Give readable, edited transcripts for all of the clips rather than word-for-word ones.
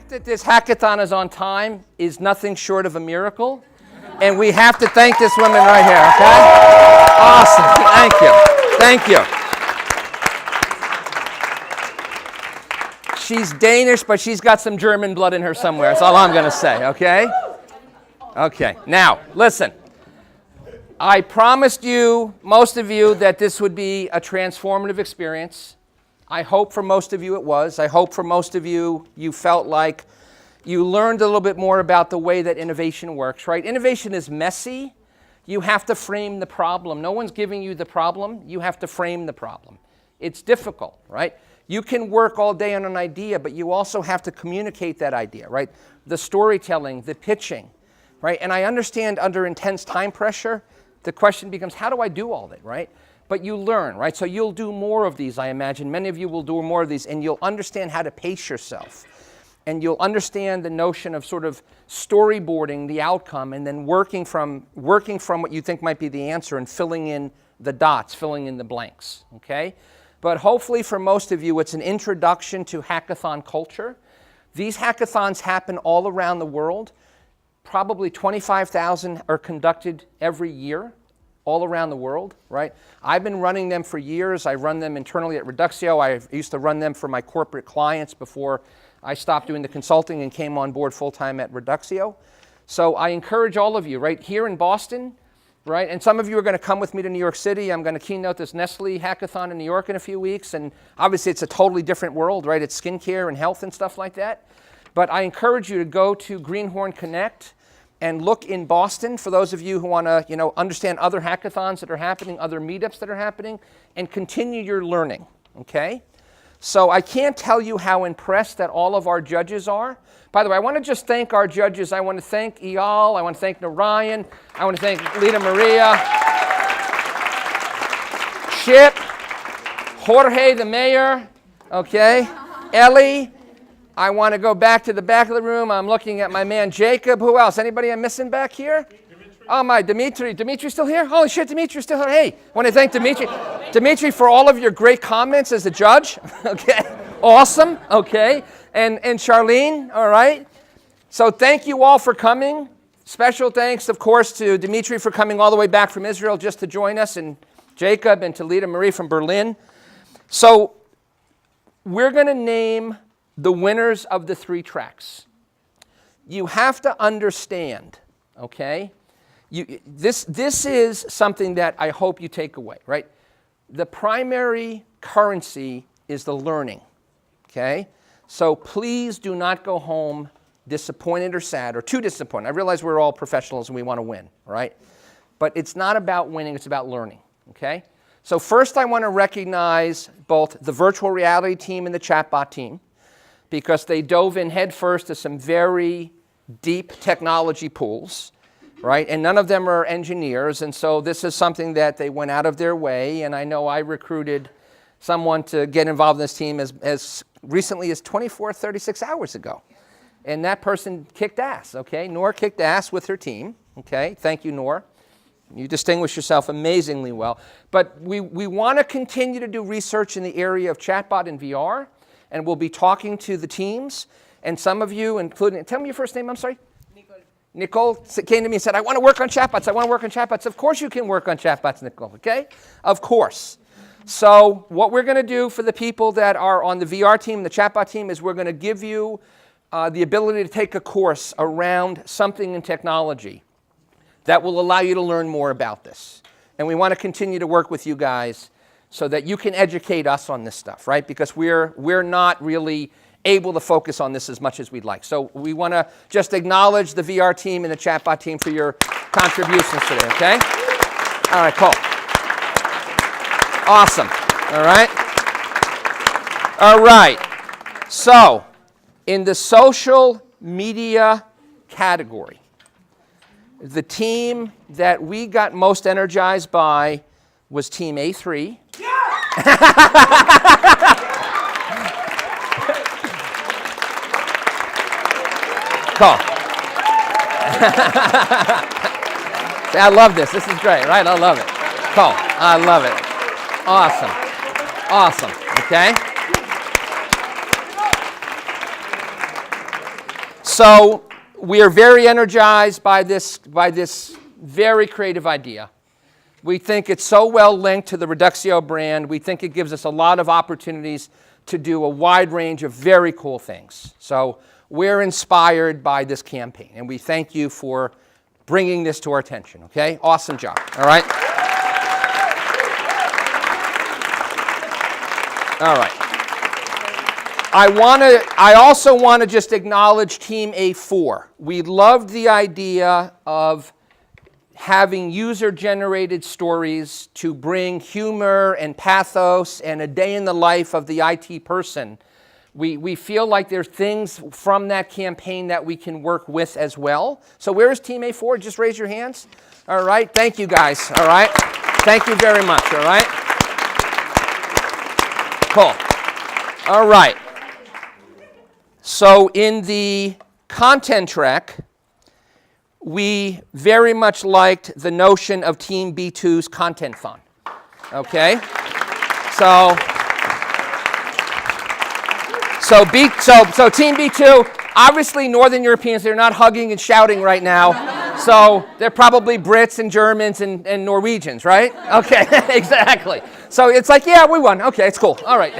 fact that this hackathon is on time is nothing short of a miracle. And we have to thank this woman right here, okay? Awesome. Thank you. Thank you. She's Danish, but she's got some German blood in her somewhere. That's all I'm going to say, okay? Okay. Now, listen. I promised you, most of you, that this would be a transformative experience. I hope for most of you it was. I hope for most of you, you felt like you learned a little bit more about the way that innovation works, right? Innovation is messy. You have to frame the problem. No one's giving you the problem. You have to frame the problem. It's difficult, right? You can work all day on an idea, but you also have to communicate that idea, right? The storytelling, the pitching, right? And I understand under intense time pressure, the question becomes, how do I do all that, right? But you learn, right? So you'll do more of these, I imagine. Many of you will do more of these, and you'll understand how to pace yourself. And you'll understand the notion of sort of storyboarding the outcome and then working from what you think might be the answer and filling in the dots, filling in the blanks, okay? But hopefully for most of you, it's an introduction to hackathon culture. These hackathons happen all around the world. Probably 25,000 are conducted every year, all around the world, right? I've been running them for years. I run them internally at Reduxio. I used to run them for my corporate clients before I stopped doing the consulting and came on board full-time at Reduxio. So I encourage all of you, right, here in Boston, right, and some of you are going to come with me to New York City. I'm going to keynote this Nestle hackathon in New York in a few weeks, and obviously it's a totally different world, right? It's skincare and health and stuff like that. But I encourage you to go to Greenhorn Connect and look in Boston for those of you who want to, understand other hackathons that are happening, other meetups that are happening, and continue your learning, okay? So I can't tell you how impressed that all of our judges are. By the way, I want to just thank our judges. I want to thank Eyal. I want to thank Narayan. I want to thank Lita Maria, Chip, Jorge, the mayor, okay, Ellie. I want to go back to the back of the room. I'm looking at my man Jacob. Who else? Anybody I'm missing back here? Oh, my Dimitri. Dimitri's still here? Holy shit, Dimitri's still here. Hey, I want to thank Dimitri. Dimitri, for all of your great comments as a judge. Okay, awesome. Okay, and Charlene, all right. So thank you all for coming. Special thanks, of course, to Dimitri for coming all the way back from Israel just to join us, and Jacob and to Lita Marie from Berlin. So we're going to name the winners of the 3 tracks. You have to understand, okay? This is something that I hope you take away, right? The primary currency is the learning, okay? So please do not go home disappointed or sad or too disappointed. I realize we're all professionals and we want to win, right? But it's not about winning, it's about learning, okay? So first I want to recognize both the virtual reality team and the chatbot team because they dove in headfirst to some very deep technology pools, right? And none of them are engineers, and so this is something that they went out of their way, and I know I recruited someone to get involved in this team as recently as 24, 36 hours ago. And that person kicked ass, okay? Noor kicked ass with her team, okay? Thank you, Noor. You distinguish yourself amazingly well. But we want to continue to do research in the area of chatbot and VR, and we'll be talking to the teams, and some of you, including, tell me your first name, I'm sorry? Nicole came to me and said, I want to work on chatbots. I want to work on chatbots. Of course you can work on chatbots, Nicole, okay? Of course. So what we're going to do for the people that are on the VR team, the chatbot team, is we're going to give you the ability to take a course around something in technology that will allow you to learn more about this. And we want to continue to work with you guys so that you can educate us on this stuff, right? Because we're not really able to focus on this as much as we'd like. So we want to just acknowledge the VR team and the chatbot team for your contributions today, okay? All right, cool. Awesome. All right. All right. So in the social media category, the team that we got most energized by was Team A3. Cool. See, I love this. This is great, right? I love it. Cool. I love it. Awesome. Awesome. Okay. So we are very energized by this very creative idea. We think it's so well linked to the Reduxio brand. We think it gives us a lot of opportunities to do a wide range of very cool things. So we're inspired by this campaign, and we thank you for bringing this to our attention, okay? Awesome job, all right? All right. I also want to just acknowledge Team A4. We loved the idea of having user-generated stories to bring humor and pathos and a day in the life of the IT person. We feel like there's things from that campaign that we can work with as well. So where is Team A4? Just raise your hands. All right. Thank you, guys. All right. Thank you very much. All right. Cool. All right. So in the content track, we very much liked the notion of Team B2's content fund. Okay? So Team B2, obviously Northern Europeans, they're not hugging and shouting right now. So they're probably Brits and Germans and Norwegians, right? Okay, exactly. So it's like, yeah, we won. Okay, it's cool. All right.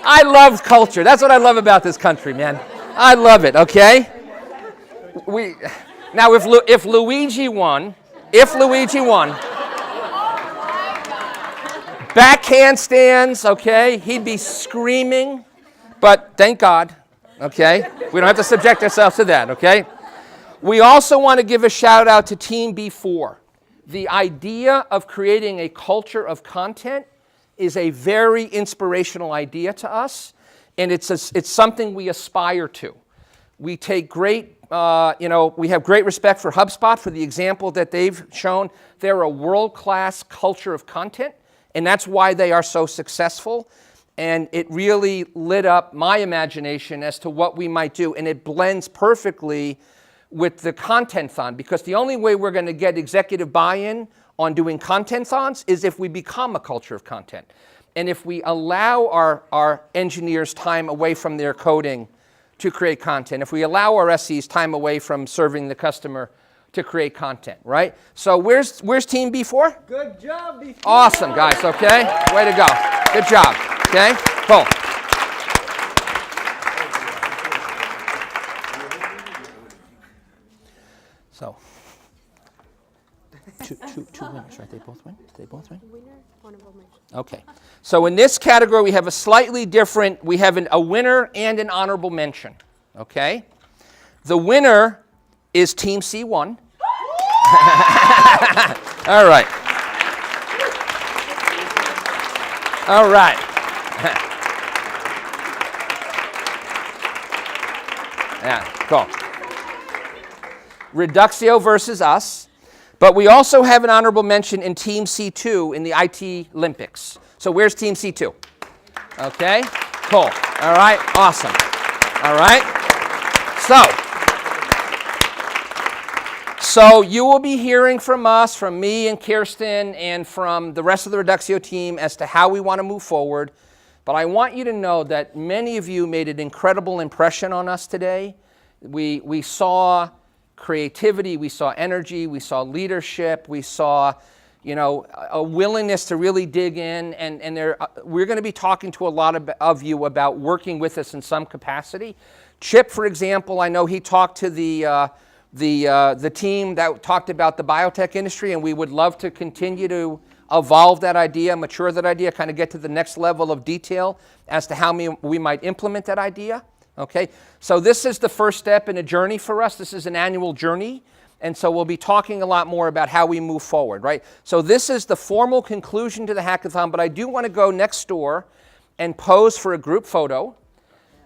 I love culture. That's what I love about this country, man. I love it, okay? Now if Luigi won, back handstands, okay, he'd be screaming, but thank God, okay? We don't have to subject ourselves to that, okay? We also want to give a shout out to Team B4. The idea of creating a culture of content is a very inspirational idea to us, and it's something we aspire to. We take great, we have great respect for HubSpot for the example that they've shown. They're a world-class culture of content, and that's why they are so successful. And it really lit up my imagination as to what we might do, and it blends perfectly with the content-thon, because the only way we're going to get executive buy-in on doing content-thons is if we become a culture of content. And if we allow our engineers time away from their coding to create content, if we allow our SEs time away from serving the customer to create content, right? So where's Team B4? Good job, B4. Awesome, guys, okay? Way to go. Good job, okay? Cool. So, two winners, right? They both win? Did they both win? Winner, honorable mention. Okay. So in this category, we have a slightly different, we have a winner and an honorable mention, okay? The winner is Team C1. All right. All right. Yeah, cool. Reduxio versus us. But we also have an honorable mention in Team C2 in the IT Olympics. So where's Team C2? Okay, cool. All right, awesome. All right. So you will be hearing from us, from me and Kirsten, and from the rest of the Reduxio team as to how we want to move forward. But I want you to know that many of you made an incredible impression on us today. We saw creativity, we saw energy, we saw leadership, we saw, a willingness to really dig in, and we're going to be talking to a lot of you about working with us in some capacity. Chip, for example, I know he talked to the team that talked about the biotech industry, and we would love to continue to evolve that idea, mature that idea, kind of get to the next level of detail as to how we might implement that idea. Okay, so this is the first step in a journey for us. This is an annual journey, and so we'll be talking a lot more about how we move forward, right? So this is the formal conclusion to the hackathon, but I do want to go next door and pose for a group photo,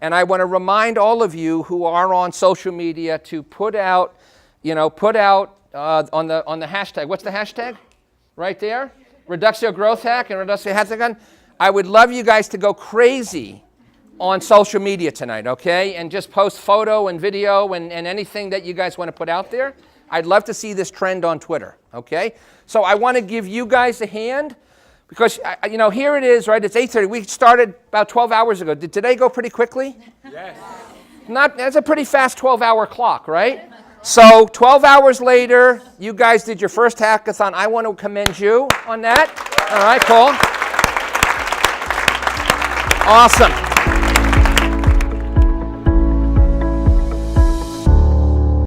and I want to remind all of you who are on social media to put out on the hashtag. What's the hashtag? Right there? Reduxio GrowthHack and Reduxio Hackathon. I would love you guys to go crazy on social media tonight, okay? And just post photo and video and anything that you guys want to put out there. I'd love to see this trend on Twitter, okay? So I want to give you guys a hand because, here it is, right? It's 8:30. We started about 12 hours ago. Did today go pretty quickly? Yes. That's a pretty fast 12-hour clock, right? So 12 hours later, you guys did your first hackathon. I want to commend you on that. All right, cool. Awesome.